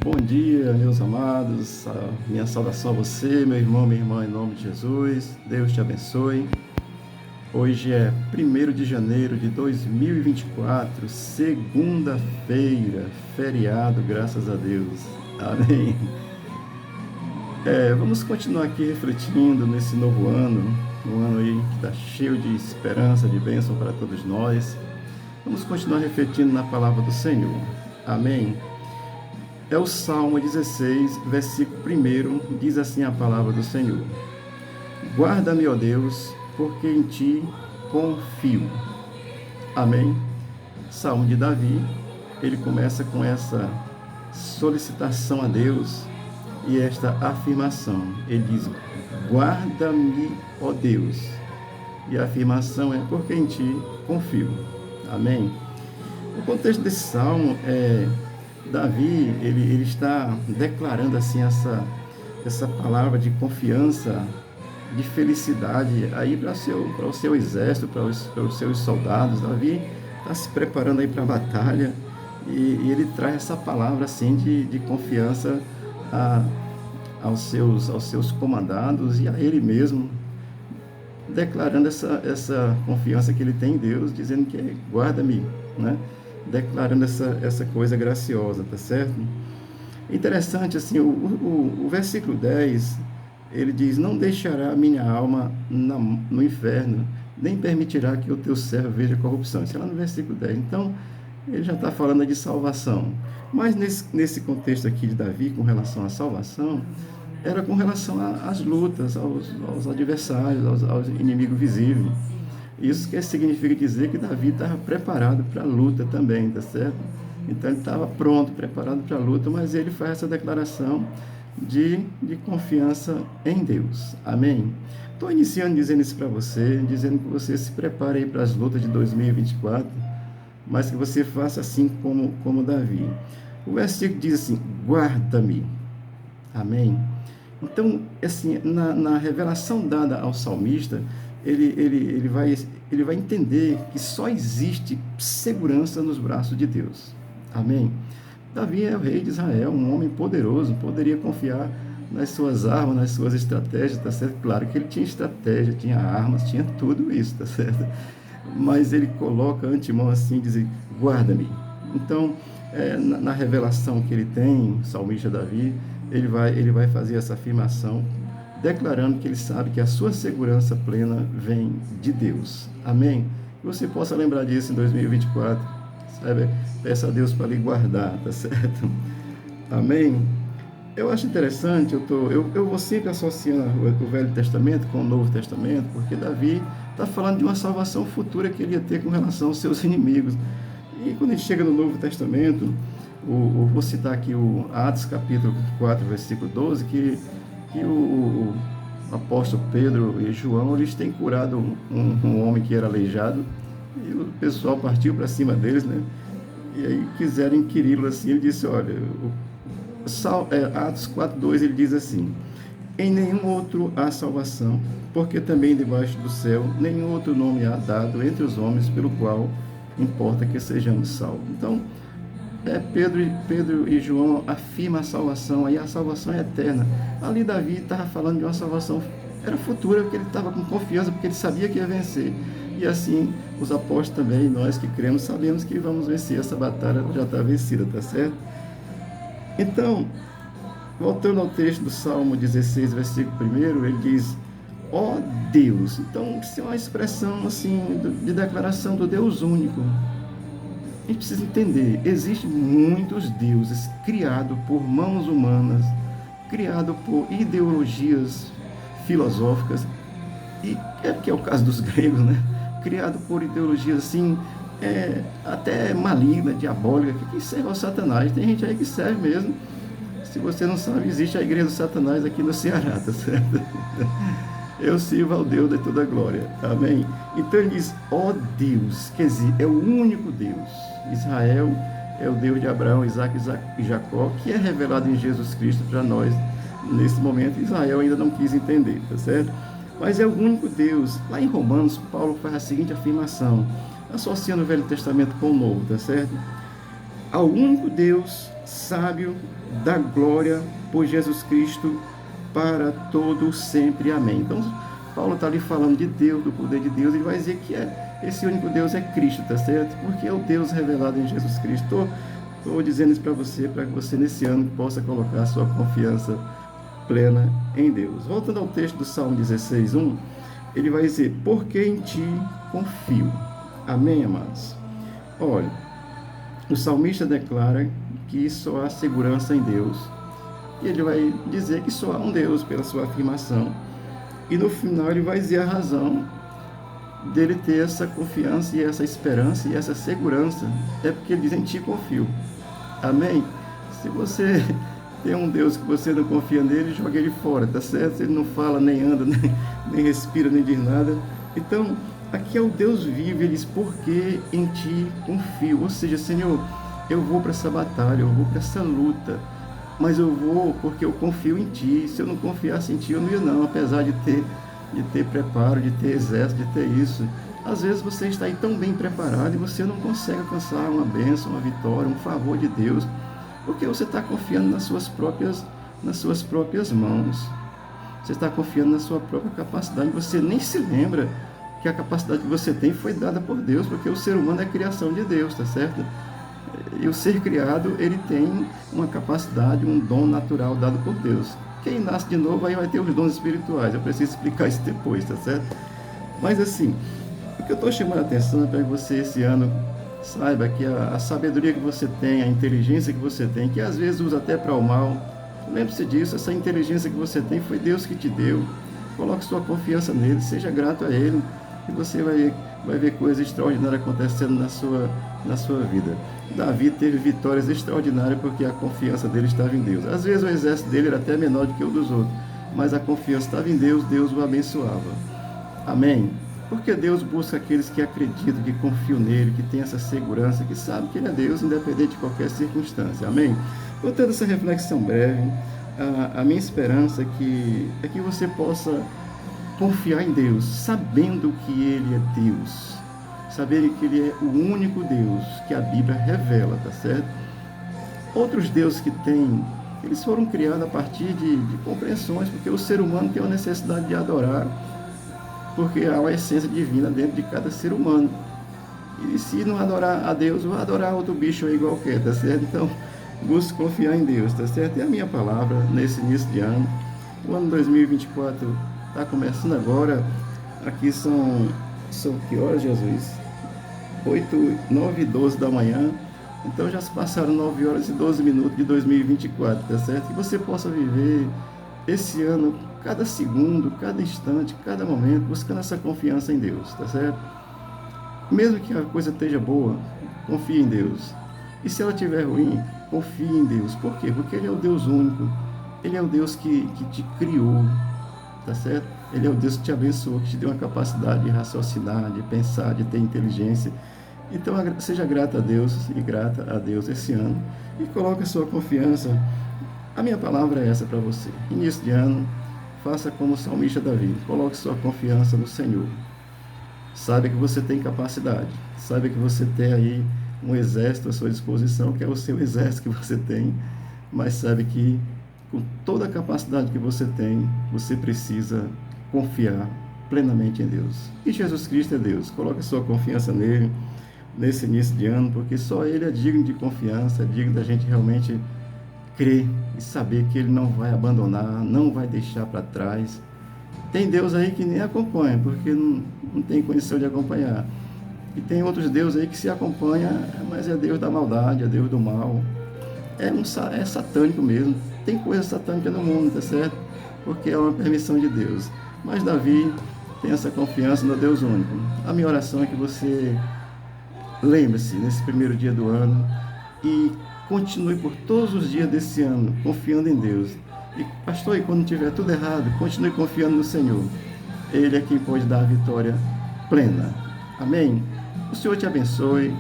Bom dia, meus amados. Minha saudação a você, meu irmão, minha irmã, em nome de Jesus. Deus te abençoe. Hoje é 1º de janeiro de 2024, segunda-feira, feriado, graças a Deus. Amém. Vamos continuar aqui refletindo nesse novo ano, um ano aí que está cheio de esperança, de bênção para todos nós. Vamos continuar refletindo na palavra do Senhor. Amém. É o Salmo 16, versículo 1, diz assim a palavra do Senhor: Guarda-me, ó Deus, porque em ti confio. Amém? Salmo de Davi, ele começa com essa solicitação a Deus e esta afirmação. Ele diz: Guarda-me, ó Deus. E a afirmação é: porque em ti confio. Amém? O contexto desse salmo é Davi, ele está declarando assim essa palavra de confiança, de felicidade aí para o seu exército, para os seus soldados. Davi está se preparando aí para a batalha e ele traz essa palavra assim de confiança aos seus comandados e a ele mesmo, declarando essa confiança que ele tem em Deus, dizendo que guarda-me, né? Declarando essa coisa graciosa, tá certo? Interessante, assim, o versículo 10, ele diz: Não deixará minha alma no inferno, nem permitirá que o teu servo veja corrupção. Isso é lá no versículo 10. Então, ele já está falando de salvação. Mas nesse contexto aqui de Davi, com relação à salvação, era com relação às lutas, aos adversários, aos inimigos visíveis. Isso que significa dizer que Davi estava preparado para a luta também, tá certo? Então ele estava pronto, preparado para a luta, mas ele faz essa declaração de confiança em Deus. Amém? Estou iniciando dizendo isso para você, dizendo que você se prepare aí para as lutas de 2024, mas que você faça assim como Davi. O versículo diz assim: guarda-me. Amém? Então, assim, na revelação dada ao salmista, ele vai entender que só existe segurança nos braços de Deus. Amém? Davi é o rei de Israel, um homem poderoso, poderia confiar nas suas armas, nas suas estratégias, tá certo? Claro que ele tinha estratégia, tinha armas, tinha tudo isso, tá certo? Mas ele coloca antemão assim, diz: guarda-me. Então, na revelação que ele tem, o salmista Davi, ele vai fazer essa afirmação, declarando que ele sabe que a sua segurança plena vem de Deus. Amém? Que você possa lembrar disso em 2024. Sabe? Peça a Deus para lhe guardar, tá certo? Amém? Eu acho interessante, eu vou sempre associando o Velho Testamento com o Novo Testamento, porque Davi está falando de uma salvação futura que ele ia ter com relação aos seus inimigos. E quando a gente chega no Novo Testamento, vou citar aqui o Atos capítulo 4, versículo 12, que o apóstolo Pedro e João, eles têm curado um homem que era aleijado, e o pessoal partiu para cima deles, né? E aí quiseram inquiri-lo assim. Ele disse: olha, Atos 4:2, ele diz assim: em nenhum outro há salvação, porque também debaixo do céu nenhum outro nome há dado entre os homens pelo qual importa que sejamos salvos. Então, Pedro e João afirmam a salvação, aí a salvação é eterna. Ali Davi estava falando de uma salvação, era futura, porque ele estava com confiança, porque ele sabia que ia vencer. E assim, os apóstolos também, nós que cremos, sabemos que vamos vencer, essa batalha já está vencida, tá certo? Então, voltando ao texto do Salmo 16, versículo 1, ele diz: ó Deus. Então, isso é uma expressão assim, de declaração do Deus único. A gente precisa entender, existem muitos deuses criados por mãos humanas, criados por ideologias filosóficas, e que é o caso dos gregos, né? Criado por ideologias assim, até maligna, diabólica, que serve ao Satanás. Tem gente aí que serve mesmo. Se você não sabe, existe a igreja do Satanás aqui no Ceará, tá certo? Eu sirvo ao Deus de toda a glória. Amém? Então ele diz: ó Deus, quer dizer, é o único Deus. Israel é o Deus de Abraão, Isaac e Jacó, que é revelado em Jesus Cristo para nós. Nesse momento, Israel ainda não quis entender, tá certo? Mas é o único Deus. Lá em Romanos, Paulo faz a seguinte afirmação, associando o Velho Testamento com o Novo, tá certo? ao único Deus sábio da glória por Jesus Cristo para todo sempre. Amém. Então, Paulo está ali falando de Deus, do poder de Deus, e vai dizer que esse único Deus é Cristo, tá certo? Porque é o Deus revelado em Jesus Cristo. Estou dizendo isso para que você nesse ano possa colocar sua confiança plena em Deus. Voltando ao texto do Salmo 16:1, ele vai dizer: porque em ti confio. Amém, amados? Olha, o salmista declara que só há segurança em Deus. E ele vai dizer que só há um Deus pela sua afirmação. E no final ele vai dizer a razão dele ter essa confiança e essa esperança e essa segurança. É porque ele diz: em ti confio. Amém? Se você tem um Deus que você não confia nele, joga ele fora, tá certo? Ele não fala, nem anda, nem respira, nem diz nada. Então, aqui é o Deus vivo, ele diz: porque em ti confio. Ou seja, Senhor, eu vou para essa batalha, eu vou para essa luta, mas eu vou porque eu confio em ti. Se eu não confiasse em ti, eu não ia não, apesar de ter preparo, de ter exército, de ter isso. Às vezes você está aí tão bem preparado e você não consegue alcançar uma bênção, uma vitória, um favor de Deus, porque você está confiando nas suas próprias mãos. Você está confiando na sua própria capacidade. Você nem se lembra que a capacidade que você tem foi dada por Deus, porque o ser humano é criação de Deus, tá certo? E o ser criado, ele tem uma capacidade, um dom natural dado por Deus. Quem nasce de novo aí vai ter os dons espirituais. Eu preciso explicar isso depois, tá certo? Mas assim, o que eu estou chamando a atenção é para que você esse ano saiba que a sabedoria que você tem, a inteligência que você tem, que às vezes usa até para o mal, lembre-se disso, essa inteligência que você tem foi Deus que te deu. Coloque sua confiança nele, seja grato a ele, e você vai ver coisas extraordinárias acontecendo na sua vida. Davi teve vitórias extraordinárias porque a confiança dele estava em Deus. Às vezes o exército dele era até menor do que o dos outros, mas a confiança estava em Deus, Deus o abençoava. Amém? Porque Deus busca aqueles que acreditam, que confiam nele, que têm essa segurança, que sabem que ele é Deus, independente de qualquer circunstância. Amém? Contando essa reflexão breve, a minha esperança é que você possa confiar em Deus, sabendo que ele é Deus. Saber que ele é o único Deus que a Bíblia revela, tá certo? Outros deuses que tem, eles foram criados a partir de compreensões, porque o ser humano tem uma necessidade de adorar, porque há uma essência divina dentro de cada ser humano. E se não adorar a Deus, vai adorar outro bicho aí qualquer, tá certo? Então, busque confiar em Deus, tá certo? E a minha palavra, nesse início de ano, o ano 2024 está começando agora. Aqui são que horas, Jesus? 9 e 12 da manhã. Então já se passaram 9 horas e 12 minutos de 2024, tá certo? Que você possa viver esse ano, cada segundo, cada instante, cada momento, buscando essa confiança em Deus, tá certo? Mesmo que a coisa esteja boa, confie em Deus. E se ela estiver ruim, confie em Deus. Por quê? Porque ele é o Deus único. Ele é o Deus que te criou, tá certo? Ele é o Deus que te abençoou, que te deu uma capacidade de raciocinar, de pensar, de ter inteligência. Então, seja grata a Deus e grata a Deus esse ano e coloque a sua confiança. A minha palavra é essa para você. Início de ano, faça como o salmista Davi, coloque sua confiança no Senhor. Saiba que você tem capacidade, saiba que você tem aí um exército à sua disposição, que é o seu exército que você tem, mas sabe que com toda a capacidade que você tem, você precisa confiar plenamente em Deus. E Jesus Cristo é Deus. Coloque a sua confiança nele nesse início de ano, porque só ele é digno de confiança, é digno da gente realmente crer e saber que ele não vai abandonar, não vai deixar para trás. Tem Deus aí que nem acompanha, porque não tem condição de acompanhar. E tem outros deuses aí que se acompanha, mas é Deus da maldade, é Deus do mal. É satânico mesmo. Tem coisa satânica no mundo, tá certo? Porque é uma permissão de Deus. Mas Davi tem essa confiança no Deus único. A minha oração é que você lembre-se nesse primeiro dia do ano e continue por todos os dias desse ano confiando em Deus. E pastor, e quando tiver tudo errado, continue confiando no Senhor. Ele é quem pode dar a vitória plena. Amém? O Senhor te abençoe,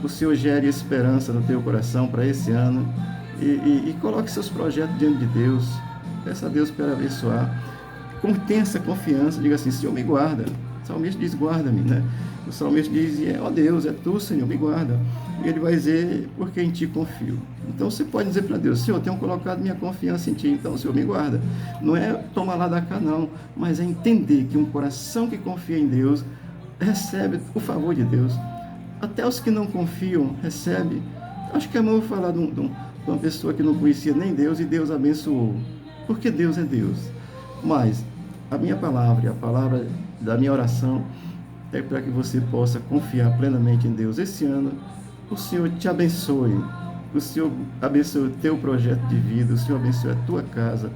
o Senhor gere esperança no teu coração para esse ano e coloque seus projetos diante de Deus. Peça a Deus para abençoar. Tenha essa confiança, diga assim: Senhor, me guarda. salmista diz, guarda-me, né? O salmista diz, ó Deus, é tu, Senhor, me guarda. E ele vai dizer, porque em ti confio. Então você pode dizer para Deus, Senhor, eu tenho colocado minha confiança em ti, então, Senhor, me guarda. Não é tomar lá da cá, não, mas é entender que um coração que confia em Deus recebe o favor de Deus. Até os que não confiam recebem. Acho que é bom falar de uma pessoa que não conhecia nem Deus e Deus abençoou. Porque Deus é Deus. Mas a minha palavra, a palavra da minha oração é para que você possa confiar plenamente em Deus. Esse ano, o Senhor te abençoe. O Senhor abençoe o teu projeto de vida. O Senhor abençoe a tua casa.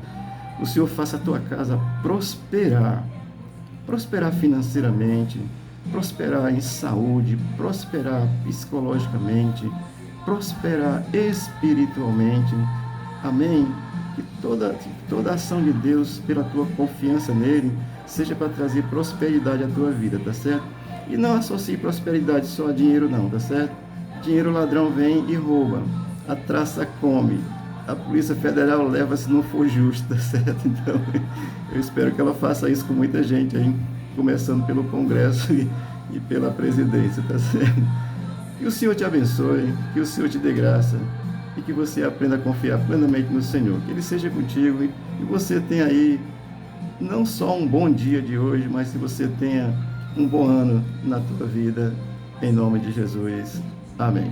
O Senhor faça a tua casa prosperar. Prosperar financeiramente, prosperar em saúde, prosperar psicologicamente, prosperar espiritualmente. Amém? Que toda ação de Deus, pela tua confiança nele, seja para trazer prosperidade à tua vida, tá certo? E não associe prosperidade só a dinheiro não, tá certo? Dinheiro, o ladrão vem e rouba, a traça come, a Polícia Federal leva se não for justo, tá certo? Então, eu espero que ela faça isso com muita gente aí, começando pelo Congresso e pela presidência, tá certo? Que o Senhor te abençoe, que o Senhor te dê graça e que você aprenda a confiar plenamente no Senhor. Que Ele seja contigo e você tenha aí não só um bom dia de hoje, mas que você tenha um bom ano na tua vida, em nome de Jesus. Amém.